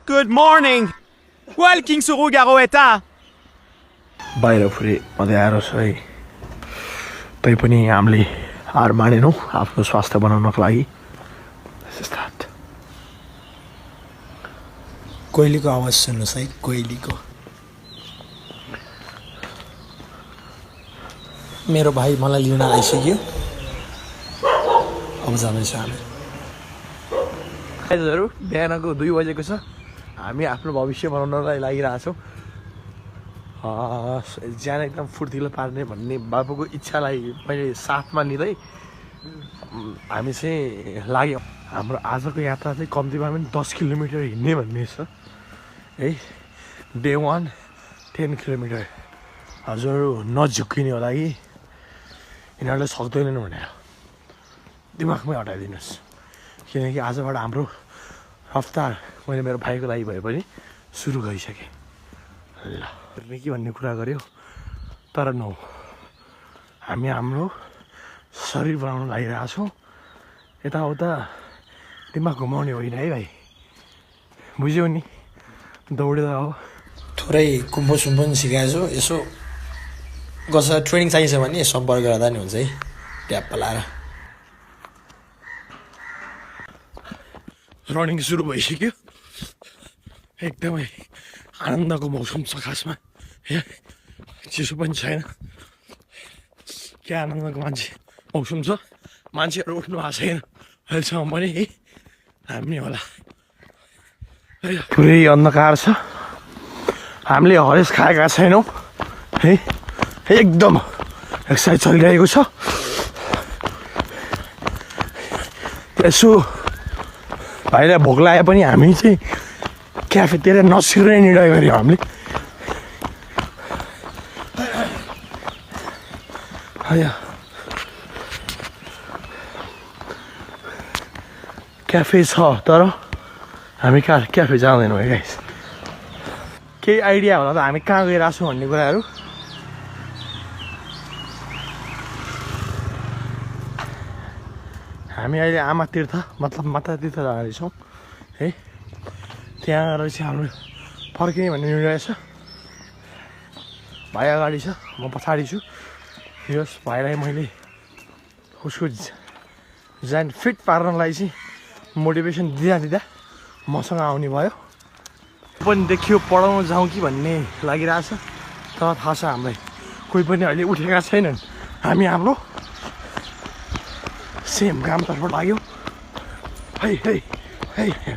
Good morning. Walking sur Garoeta. बाहिर फेरि अँध्यारो छ है तैपनि हामीले हार मानेनौँ आफ्नो स्वास्थ्य बनाउनको लागि कोइलीको आवाज सुन्नुहोस् है कोइलीको मेरो भाइ मलाई लिन आइसक्यो अब जाँदैछ हामी गाइजहरु बिहानको 2 बजेको छ हामी आफ्नो भविष्य बनाउनलाई लागिरहेछौँ ज्यान एकदम फुर्तिलो पार्ने भन्ने बाबुको इच्छालाई मैले साथमा लिँदै हामी चाहिँ लाग्यौँ हाम्रो आजको यात्रा चाहिँ कम्तीमा पनि 10 किलोमिटर हिँड्ने भन्ने छ है डे 1 10 किलोमिटर हजुरहरू नझुक्किने होला कि यिनीहरूले सक्दैनन् भनेर दिमागमै हटाइदिनुहोस् किनकि आजबाट हाम्रो हफ्तार मैले मेरो भाइको लागि भए पनि सुरु गरिसकेँ ल के भन्ने कुरा गर्यो तर नो हामी हाम्रो शरीर बनाउन लागिरहेछौँ यताउता दिमाग घुमाउने होइन है भाइ बुझ्यौ नि दौडेर हो थोरै कुम्भो सुम्भो पनि सिकाएको छु यसो कसैलाई ट्रेनिङ चाहिन्छ भने सम्पर्क गर्दा नि हुन्छ है ट्याप लाएर रनिङ सुरु भइसक्यो एकदमै आनन्दको मौसम छ खासमा चिसो पनि छैन के आनन्दको मौसम छ मान्छेहरू उठ्नु भएको छैन अहिलेसम्म पनि है हामी होला पुरै अन्धकार छ हामीले हरेस खाएका छैनौँ है एकदम एक्सर्साइज चलिरहेको छ यसो भाइलाई भोक लागे पनि हामी चाहिँ क्याफेतिर नसिर्ने निर्णय गऱ्यौँ हामीले क्याफे छ तर हामी कहाँ क्याफे जाँदैनौँ है गाइस केही आइडिया होला त हामी कहाँ गइरहेको छौँ भन्ने कुराहरू हामी अहिले आमा तीर्थ मतलब माता तीर्थ जाँदैछौँ है त्यहाँ गएर चाहिँ हाम्रो फर्किने भन्ने निर्णय छ भाइ अगाडि छ म पछाडि छु यस भाइलाई मैले उसको जान फिट पार्नलाई चाहिँ मोटिभेसन दिँदा मसँग आउने भयो पनि देखियो पढाउन जाउँ कि भन्ने लागिरहेछ तर थाहा छ हामीलाई कोही पनि अहिले उठेका छैनन् हामी हाम्रो सेम कामतर्फ लाग्यो है है है